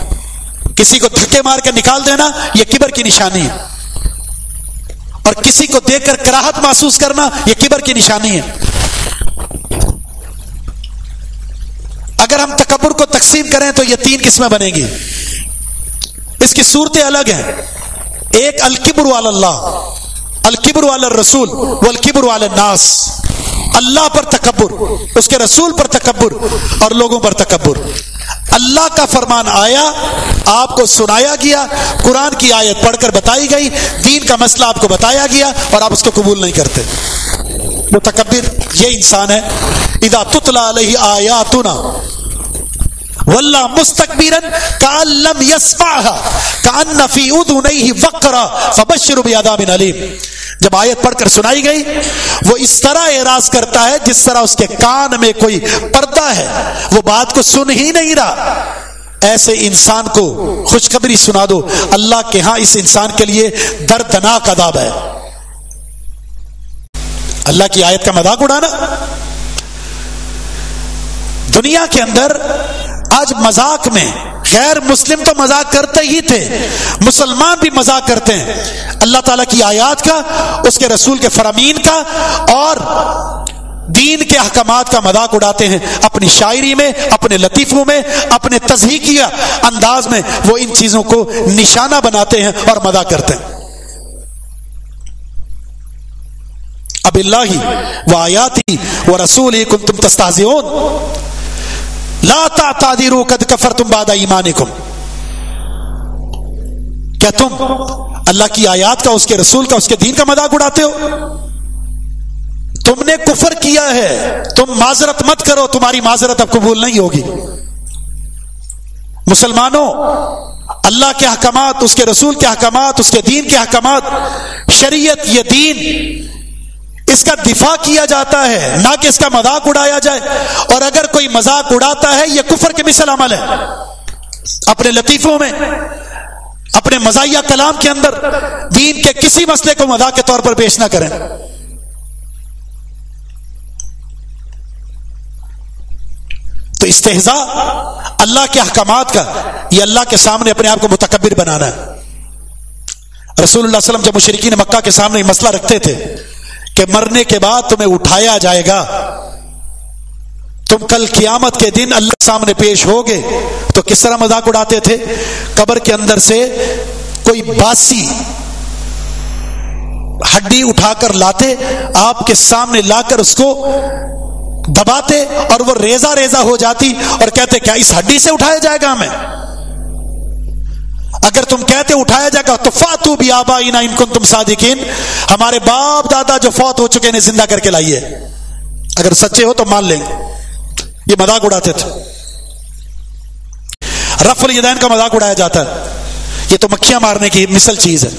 [SPEAKER 1] کسی کو دھکے مار کے نکال دینا یہ کبر کی نشانی ہے. اور کسی کو دیکھ کر کراہت محسوس کرنا یہ کبر کی نشانی ہے. اگر ہم تکبر کو تقسیم کریں تو یہ 3 قسمیں بنے گی. اس کی صورتیں الگ ہیں. ایک الکبر علی اللہ، الکبر علی الرسول والکبر علی الناس. اللہ پر تکبر، اس کے رسول پر تکبر اور لوگوں پر تکبر. اللہ کا فرمان آیا، آپ کو سنایا گیا، قرآن کی آیت پڑھ کر بتائی گئی، دین کا مسئلہ آپ کو بتایا گیا اور آپ اس کو قبول نہیں کرتے. متکبر یہ انسان ہے. اذا تتلی علیہ آیاتنا واللہ مستکبرا کأن لم یسمعها کأن فی اذنیہ وقرا فبشروا بعذاب علیم. جب آیت پڑھ کر سنائی گئی وہ اس طرح اعراض کرتا ہے جس طرح اس کے کان میں کوئی پردہ ہے، وہ بات کو سن ہی نہیں رہا. ایسے انسان کو خوشخبری سنا دو، اللہ کے ہاں اس انسان کے لیے دردناک عذاب ہے. اللہ کی آیت کا مذاق اڑانا. دنیا کے اندر آج مذاق میں غیر مسلم تو مذاق کرتے ہی تھے، مسلمان بھی مذاق کرتے ہیں. اللہ تعالیٰ کی آیات کا، اس کے رسول کے فرامین کا اور دین کے احکامات کا مذاق اڑاتے ہیں. اپنی شاعری میں، اپنے لطیفوں میں، اپنے تضحیکیہ انداز میں وہ ان چیزوں کو نشانہ بناتے ہیں اور مذاق کرتے ہیں. اب اللہ و آیاتی و رسولی کنتم تستہزئون لا تعتذروا قد کفرتم بعد ایمانکم. کیا تم اللہ کی آیات کا، اس کے رسول کا، اس کے دین کا مذاق اڑاتے ہو؟ تم نے کفر کیا ہے، تم معذرت مت کرو، تمہاری معذرت اب قبول نہیں ہوگی. مسلمانوں، اللہ کے احکامات، اس کے رسول کے احکامات، اس کے دین کے احکامات، شریعت، یہ دین، اس کا دفاع کیا جاتا ہے، نہ کہ اس کا مذاق اڑایا جائے. اور اگر کوئی مذاق اڑاتا ہے یہ کفر کے مثل عمل ہے. اپنے لطیفوں میں، اپنے مزاحیہ کلام کے اندر دین کے کسی مسئلے کو مذاق کے طور پر پیش نہ کریں. تو استہزاء اللہ کے احکامات کا، یہ اللہ کے سامنے اپنے آپ کو متکبر بنانا ہے. رسول اللہ صلی اللہ علیہ وسلم جب مشرکین مکہ کے سامنے یہ مسئلہ رکھتے تھے کہ مرنے کے بعد تمہیں اٹھایا جائے گا، تم کل قیامت کے دن اللہ کے سامنے پیش ہوگے، تو کس طرح مذاق اڑاتے تھے؟ قبر کے اندر سے کوئی باسی ہڈی اٹھا کر لاتے، آپ کے سامنے لا کر اس کو دباتے اور وہ ریزہ ریزہ ہو جاتی اور کہتے کیا اس ہڈی سے اٹھایا جائے گا ہمیں؟ اگر تم کہتے اٹھایا جائے گا تو فاتو بآبائنا ان کنتم صادقین، ہمارے باپ دادا جو فوت ہو چکے ہیں زندہ کر کے لائیے. اگر سچے ہو تو مان لیں گے. یہ مذاق اڑاتے تھے. رفع الیدین کا مذاق اڑایا جاتا ہے. یہ تو مکھیاں مارنے کی مثل چیز ہے،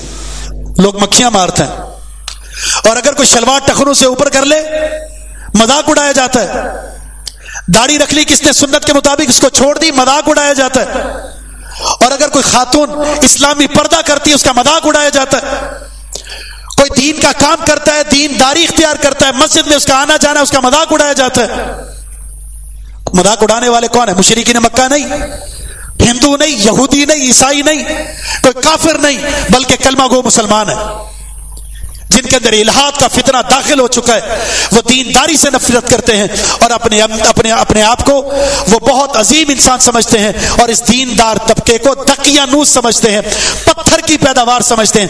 [SPEAKER 1] لوگ مکھیاں مارتے ہیں. اور اگر کوئی شلوار ٹخنوں سے اوپر کر لے مذاق اڑایا جاتا ہے. داڑھی رکھ لی کس نے سنت کے مطابق، اس کو چھوڑ دی، مذاق اڑایا جاتا ہے. اور اگر کوئی خاتون اسلامی پردہ کرتی ہے اس کا مذاق اڑایا جاتا ہے. کوئی دین کا کام کرتا ہے، دین داری اختیار کرتا ہے، مسجد میں اس کا آنا جانا، اس کا مذاق اڑایا جاتا ہے. مذاق اڑانے والے کون ہیں؟ مشرکین مکہ نہیں، ہندو نہیں، یہودی نہیں، عیسائی نہیں، کوئی کافر نہیں، بلکہ کلمہ گو مسلمان ہے. جن کے اندر الہاد کا فتنہ داخل ہو چکا ہے، وہ دینداری سے نفرت کرتے ہیں اور اپنے آپ کو وہ بہت عظیم انسان سمجھتے ہیں، اور اس دیندار طبقے کو دقیانوس سمجھتے ہیں، پتھر کی پیداوار سمجھتے ہیں،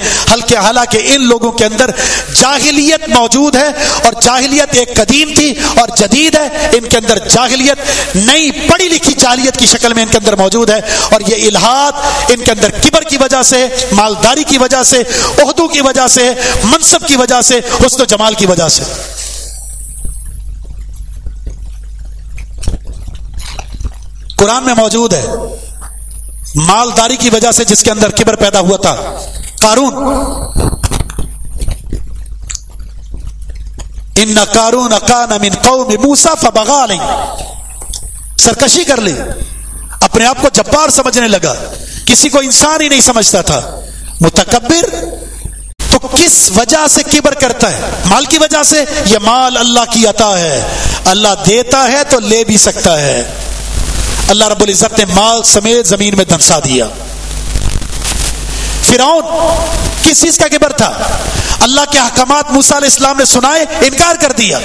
[SPEAKER 1] حالانکہ ان لوگوں کے اندر جاہلیت موجود ہے، اور جاہلیت ایک قدیم تھی اور جدید ہے۔ ان کے اندر جاہلیت نئی پڑھی لکھی جاہلیت کی شکل میں ان کے اندر موجود ہے، اور یہ الہاد ان کے اندر کبر کی وجہ سے، مالداری کی وجہ سے، عہدوں کی وجہ سے، منصب کی وجہ سے، حسن و جمال کی وجہ سے۔ قرآن میں موجود ہے مالداری کی وجہ سے جس کے اندر کبر پیدا ہوا تھا، قارون۔ ان قارون کان من قوم موسیٰ فبغى علیہم، سرکشی کر لی، اپنے آپ کو جبار سمجھنے لگا، کسی کو انسان ہی نہیں سمجھتا تھا، متکبر۔ تو کس وجہ سے کبر کرتا ہے؟ مال کی وجہ سے۔ یہ مال اللہ کی عطا ہے، اللہ دیتا ہے تو لے بھی سکتا ہے۔ اللہ رب العزت نے مال سمیت زمین میں دھنسا دیا۔ فرعون کس چیز کا کبر تھا؟ اللہ کے احکامات موسیٰ علیہ السلام نے سنائے، انکار کر دیا۔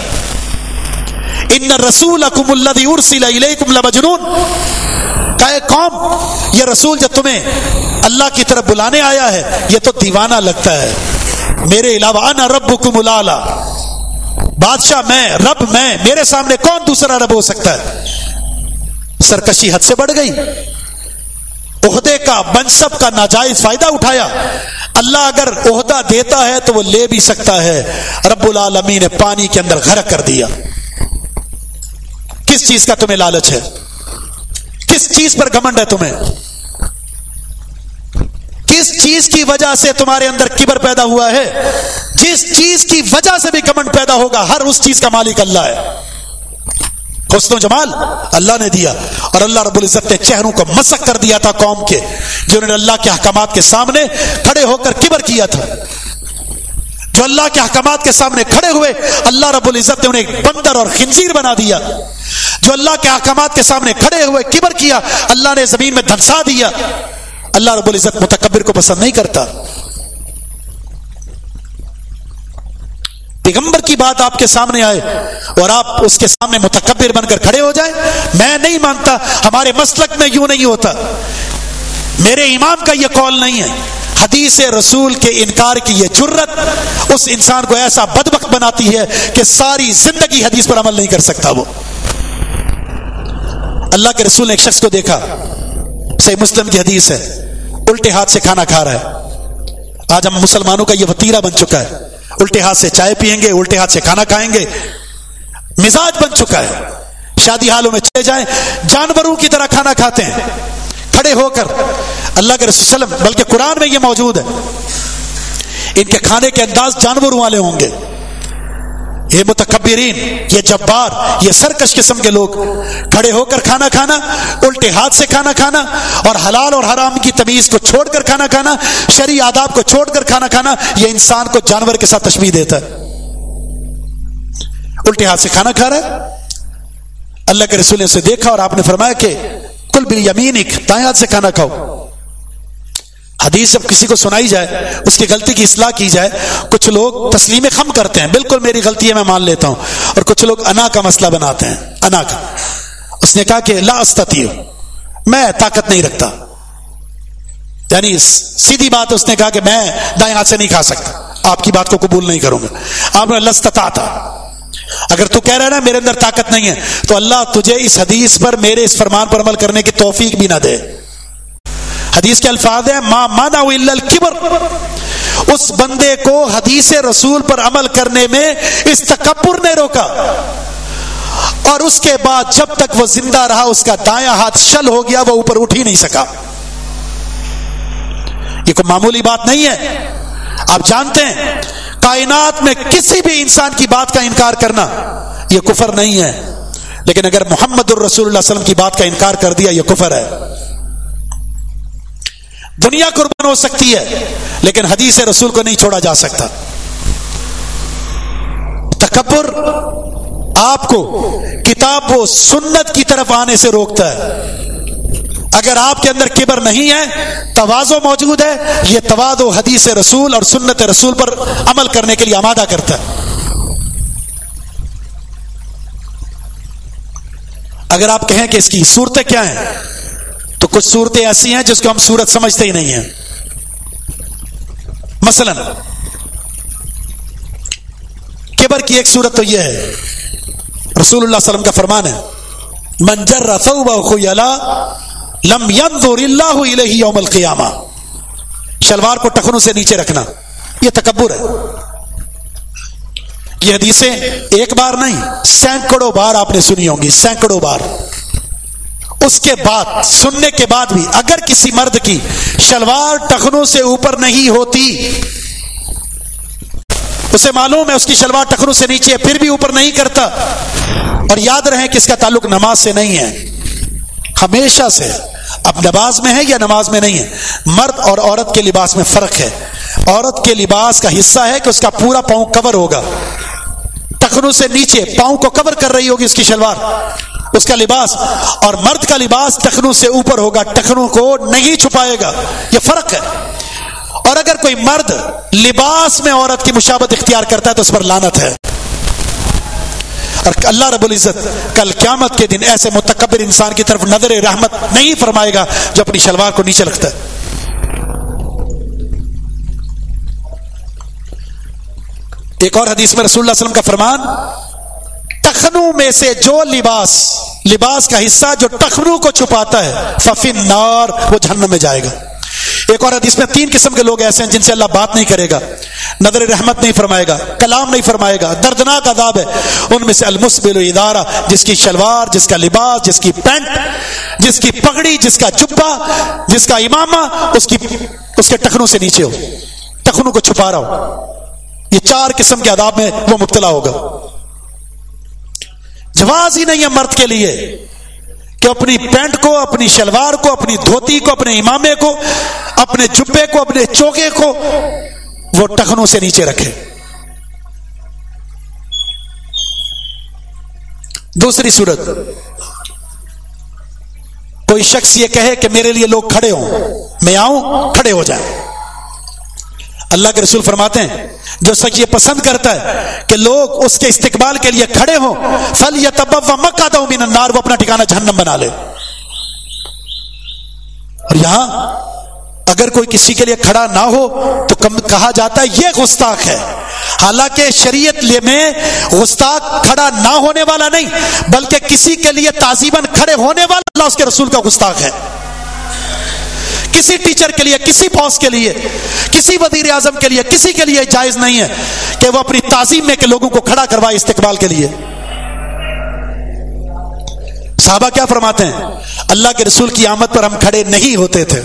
[SPEAKER 1] ان رسولکم الذی ارسل الیکم لمجنون، کہے قوم یہ رسول جو تمہیں اللہ کی طرف بلانے آیا ہے یہ تو دیوانہ لگتا ہے، میرے علاوہ انا ربکم الاعلی، بادشاہ میں، رب میں، میرے سامنے کون دوسرا رب ہو سکتا ہے؟ سرکشی حد سے بڑھ گئی، عہدے کا، منصب کا ناجائز فائدہ اٹھایا۔ اللہ اگر عہدہ دیتا ہے تو وہ لے بھی سکتا ہے، رب العالمین نے پانی کے اندر غرق کر دیا۔ کس چیز کا تمہیں لالچ ہے؟ کس چیز پر گھمنڈ ہے تمہیں؟ کس چیز کی وجہ سے تمہارے اندر کبر پیدا ہوا ہے؟ جس چیز کی وجہ سے بھی گھمنڈ پیدا ہوگا، ہر اس چیز کا مالک اللہ ہے۔ حسن و جمال اللہ نے دیا، اور اللہ رب العزت نے چہروں کو مسخ کر دیا تھا قوم کے، جنہوں نے اللہ کے احکامات کے سامنے کھڑے ہو کر کبر کیا تھا۔ جو اللہ کے احکامات کے سامنے کھڑے ہوئے، اللہ رب العزت نے انہیں بندر اور خنزیر بنا دیا۔ جو اللہ کے احکامات کے سامنے کھڑے ہوئے کبر کیا، اللہ نے زمین میں دھنسا دیا۔ اللہ رب العزت متکبر کو پسند نہیں کرتا۔ پیغمبر کی بات آپ کے سامنے آئے اور آپ اس کے سامنے متکبر بن کر کھڑے ہو جائیں، میں نہیں مانتا، ہمارے مسلک میں یوں نہیں ہوتا، میرے امام کا یہ قول نہیں ہے۔ حدیث رسول کے انکار کی یہ جرت اس انسان کو ایسا بدبخت بناتی ہے کہ ساری زندگی حدیث پر عمل نہیں کر سکتا۔ وہ اللہ کے رسول نے ایک شخص کو دیکھا، صحیح مسلم کی حدیث ہے، الٹے ہاتھ سے کھانا کھا رہا ہے۔ آج ہم مسلمانوں کا یہ وتیرہ بن چکا ہے، الٹے ہاتھ سے چائے پیئیں گے، الٹے ہاتھ سے کھانا کھائیں گے، مزاج بن چکا ہے۔ شادی حالوں میں چلے جائیں، جانوروں کی طرح کھانا کھاتے ہیں کھڑے ہو کر۔ اللہ کے رسول صلی اللہ علیہ وسلم، بلکہ قرآن میں یہ موجود ہے، ان کے کھانے کے انداز جانوروں والے ہوں گے۔ یہ متکبرین، یہ جبار، یہ سرکش قسم کے لوگ کھڑے ہو کر کھانا کھانا، الٹے ہاتھ سے کھانا کھانا، اور حلال اور حرام کی تمیز کو چھوڑ کر کھانا کھانا، شرعی آداب کو چھوڑ کر کھانا کھانا، یہ انسان کو جانور کے ساتھ تشبیہ دیتا ہے۔ الٹے ہاتھ سے کھانا کھا رہا ہے۔ اللہ کے رسول نے اسے دیکھا اور آپ نے فرمایا کہ کل بالیمینک، دائیں ہاتھ سے کھانا کھاؤ۔ حدیث جب کسی کو سنائی جائے، اس کی غلطی کی اصلاح کی جائے، کچھ لوگ تسلیم خم کرتے ہیں، بالکل میری غلطی ہے میں مان لیتا ہوں، اور کچھ لوگ انا کا مسئلہ بناتے ہیں، انا کا۔ اس نے کہا کہ لا استطیع، میں طاقت نہیں رکھتا، یعنی سیدھی بات اس نے کہا کہ میں دائیں ہاتھ سے نہیں کھا سکتا، آپ کی بات کو قبول نہیں کروں گا۔ آپ نے لستطعت، اگر تو کہہ رہا ہے نا میرے اندر طاقت نہیں ہے، تو اللہ تجھے اس حدیث پر، میرے اس فرمان پر عمل کرنے کی توفیق بھی نہ دے۔ حدیث کے الفاظ ہیں ما منع الا الکبر، اس بندے کو حدیث رسول پر عمل کرنے میں اس تکبر نے روکا، اور اس کے بعد جب تک وہ زندہ رہا اس کا دایاں ہاتھ شل ہو گیا، وہ اوپر اٹھ ہی نہیں سکا۔ یہ کوئی معمولی بات نہیں ہے۔ آپ جانتے ہیں کائنات میں کسی بھی انسان کی بات کا انکار کرنا یہ کفر نہیں ہے، لیکن اگر محمد الرسول اللہ صلی اللہ علیہ وسلم کی بات کا انکار کر دیا یہ کفر ہے۔ دنیا قربان ہو سکتی ہے لیکن حدیث رسول کو نہیں چھوڑا جا سکتا۔ تکبر آپ کو کتاب و سنت کی طرف آنے سے روکتا ہے۔ اگر آپ کے اندر کبر نہیں ہے، تواضع موجود ہے، یہ تواضع حدیث رسول اور سنت رسول پر عمل کرنے کے لیے آمادہ کرتا ہے۔ اگر آپ کہیں کہ اس کی صورتیں کیا ہیں، تو کچھ صورتیں ایسی ہیں جس کو ہم صورت سمجھتے ہی نہیں ہیں۔ مثلا کبر کی ایک صورت تو یہ ہے، رسول اللہ صلی اللہ علیہ وسلم کا فرمان ہے، من جر ثوبہ خیلا لم ينظر اللہ الیہ یوم القیامہ، شلوار کو ٹخنوں سے نیچے رکھنا یہ تکبر ہے۔ یہ حدیثیں ایک بار نہیں، سینکڑوں بار آپ نے سنی ہوں گی، سینکڑوں بار۔ اس کے بعد سننے کے بعد بھی اگر کسی مرد کی شلوار ٹخنوں سے اوپر نہیں ہوتی، اسے معلوم ہے اس کی شلوار ٹخنوں سے نیچے ہے، پھر بھی اوپر نہیں کرتا، اور یاد رہے کہ اس کا تعلق نماز سے نہیں ہے، ہمیشہ سے، اب نماز میں ہے یا نماز میں نہیں ہے۔ مرد اور عورت کے لباس میں فرق ہے۔ عورت کے لباس کا حصہ ہے کہ اس کا پورا پاؤں کور ہوگا، ٹخنوں سے نیچے پاؤں کو کور کر رہی ہوگی اس کی شلوار، اس کا لباس، اور مرد کا لباس ٹخنوں سے اوپر ہوگا، ٹخنوں کو نہیں چھپائے گا، یہ فرق ہے۔ اور اگر کوئی مرد لباس میں عورت کی مشابہت اختیار کرتا ہے تو اس پر لعنت ہے۔ اور اللہ رب العزت کل قیامت کے دن ایسے متکبر انسان کی طرف نظر رحمت نہیں فرمائے گا جو اپنی شلوار کو نیچے رکھتا ہے۔ ایک اور حدیث میں رسول اللہ صلی اللہ علیہ وسلم کا فرمان، ٹخنوں میں سے جو لباس کا حصہ جو ٹخنوں کو چھپاتا ہے ففی النار، وہ جہنم میں جائے گا۔ ایک اور حدیث میں 3 قسم کے لوگ ایسے ہیں جن سے اللہ بات نہیں کرے گا، نظر رحمت نہیں فرمائے گا، کلام نہیں فرمائے گا، دردناک عذاب ہے۔ ان میں سے المسبل ادارہ، جس کی شلوار، جس کا لباس، جس کی پینٹ، جس کی پگڑی، جس کا جبہ، جس کا امامہ اس کے ٹخنوں سے نیچے ہو، ٹخنوں کو چھپا رہا ہو، یہ 4 قسم کے عذاب میں وہ مبتلا ہوگا۔ جواز ہی نہیں ہے مرد کے لیے کہ اپنی پینٹ کو، اپنی شلوار کو، اپنی دھوتی کو، اپنے امامے کو، اپنے جبے کو، اپنے چوکے کو وہ ٹخنوں سے نیچے رکھے۔ دوسری صورت، کوئی شخص یہ کہے کہ میرے لیے لوگ کھڑے ہوں، میں آؤں، کھڑے ہو جائیں۔ اللہ کے رسول فرماتے ہیں جو شخص یہ پسند کرتا ہے کہ لوگ اس کے استقبال کے لیے کھڑے ہوں، فَلْيَتَبَوَّأْ مَقْعَدَهُ مِنَ النَّارِ، وہ اپنا ٹھکانہ جہنم بنا لے۔ اور یہاں اگر کوئی کسی کے لیے کھڑا نہ ہو تو کہا جاتا ہے یہ گستاخ ہے، حالانکہ شریعت میں گستاخ کھڑا نہ ہونے والا نہیں، بلکہ کسی کے لیے تعظیماً کھڑے ہونے والا اللہ اس کے رسول کا گستاخ ہے۔ کسی ٹیچر کے لیے، کسی باس کے لیے، کسی وزیر اعظم کے لیے، کسی کے لیے جائز نہیں ہے کہ وہ اپنی تعظیم میں کہ لوگوں کو کھڑا کروائے استقبال کے لیے۔ صحابہ کیا فرماتے ہیں؟ اللہ کے رسول کی آمد پر ہم کھڑے نہیں ہوتے تھے،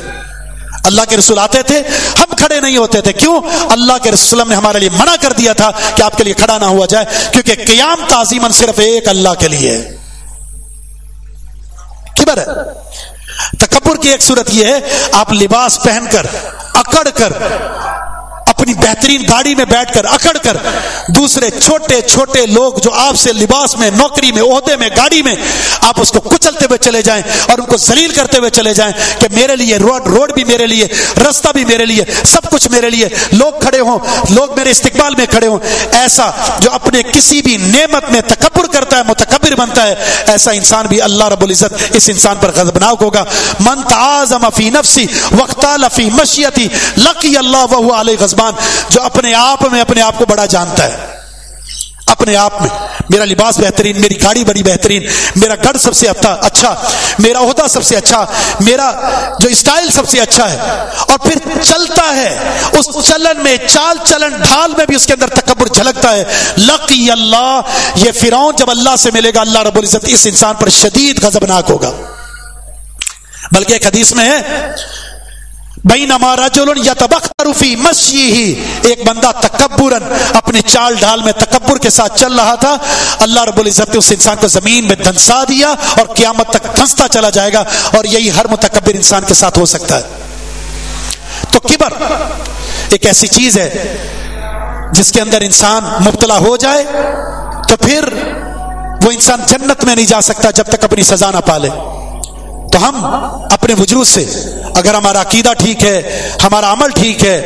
[SPEAKER 1] اللہ کے رسول آتے تھے ہم کھڑے نہیں ہوتے تھے۔ کیوں؟ اللہ کے رسول نے ہمارے لیے منع کر دیا تھا کہ آپ کے لیے کھڑا نہ ہوا جائے، کیونکہ قیام تعظیماً صرف ایک اللہ کے لیے ہے۔ کبر ہے۔ تکبر کی ایک صورت یہ ہے، آپ لباس پہن کر، اکڑ کر، اپنی بہترین گاڑی میں بیٹھ کر، اکڑ کر دوسرے چھوٹے چھوٹے لوگ جو آپ سے لباس میں، نوکری میں، عہدے میں، گاڑی میں، آپ اس کو کچلتے ہوئے چلے جائیں اور ان کو ذلیل کرتے ہوئے چلے جائیں کہ میرے لیے روڈ بھی میرے لیے، راستہ بھی میرے لیے، سب کچھ میرے لیے، لوگ کھڑے ہوں، لوگ میرے استقبال میں کھڑے ہوں۔ ایسا جو اپنے کسی بھی نعمت میں تکبر کرتا ہے، متکبر بنتا ہے، ایسا انسان بھی اللہ رب العزت اس انسان پر غضبناک ہوگا۔ من تعاظم فی نفسی واختال فی مشیتی لقی اللہ وہو علیہ غضبان، جو اپنے آپ میں اپنے آپ کو بڑا جانتا ہے، اپنے آپ میں میرا لباس بہترین، میری گاڑی بڑی بہترین، میرا گھر سب سے اچھا، میرا عہدہ سب سے اچھا، میرا جو اسٹائل سب سے اچھا ہے، اور پھر چلتا ہے اس چلن میں، چال چلن ڈھال میں بھی اس کے اندر تکبر جھلکتا ہے۔ لقی اللہ، یہ فرعون جب اللہ سے ملے گا اللہ رب العزت اس انسان پر شدید غضبناک ہوگا۔ بلکہ ایک حدیث میں ہے بینما رجل یتبختر فی مشیہ، ایک بندہ تکبراً اپنی چال ڈھال میں تکبر کے ساتھ چل رہا تھا، اللہ رب العزت نے اس انسان کو زمین میں دھنسا دیا اور قیامت تک دھنستا چلا جائے گا، اور یہی ہر متکبر انسان کے ساتھ ہو سکتا ہے۔ تو کبر ایک ایسی چیز ہے جس کے اندر انسان مبتلا ہو جائے تو پھر وہ انسان جنت میں نہیں جا سکتا جب تک اپنی سزا نہ پالے۔ تو ہم اپنے وجود سے اگر ہمارا عقیدہ ٹھیک ہے، ہمارا عمل ٹھیک ہے،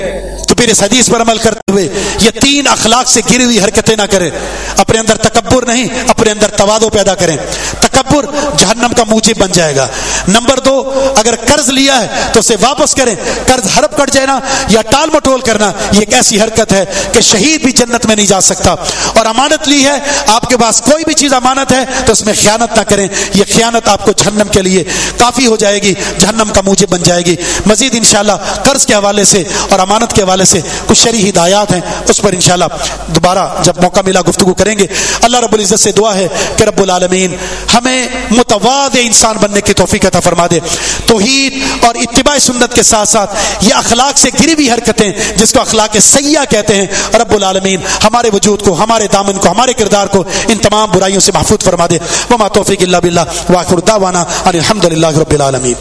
[SPEAKER 1] تو پھر اس حدیث پر عمل کرتے ہوئے یہ 3 اخلاق سے گری ہوئی حرکتیں نہ کریں. اپنے اندر تکبر نہیں، اپنے اندر تواضع پیدا کریں. تکبر جہنم کا موجب بن جائے گا. نمبر 2، اگر قرض لیا ہے تو اسے واپس کریں. قرض ہڑپ کٹ جائے نا یا ٹال مٹول کرنا، یہ ایک ایسی حرکت ہے کہ شہید بھی جنت میں نہیں جا سکتا. اور امانت لی ہے، آپ کے پاس کوئی بھی چیز امانت ہے تو اس میں خیانت نہ کریں. یہ خیانت آپ کو جہنم کے لیے کافی ہو جائے گی، جہنم کا موجب بن جائے گی. مزید انشاءاللہ قرض کے حوالے سے اور امانت کے حوالے سے کچھ شرعی ہدایات ہیں، اس پر انشاءاللہ دوبارہ جب موقع ملا گفتگو کریں گے. اللہ رب العزت سے دعا ہے کہ رب العالمین ہمیں متواضع انسان بننے کی توفیق عطا فرما دے. توحید اور اتباع سنت کے ساتھ ساتھ یہ اخلاق سے گری ہوئی حرکتیں جس کو اخلاق سیئہ کہتے ہیں، رب العالمین ہمارے وجود کو، ہمارے دامن کو، ہمارے کردار کو ان تمام برائیوں سے محفوظ فرما دے. وما توفیق الا باللہ، وآخر دعوانا ان الحمد للہ رب العالمین.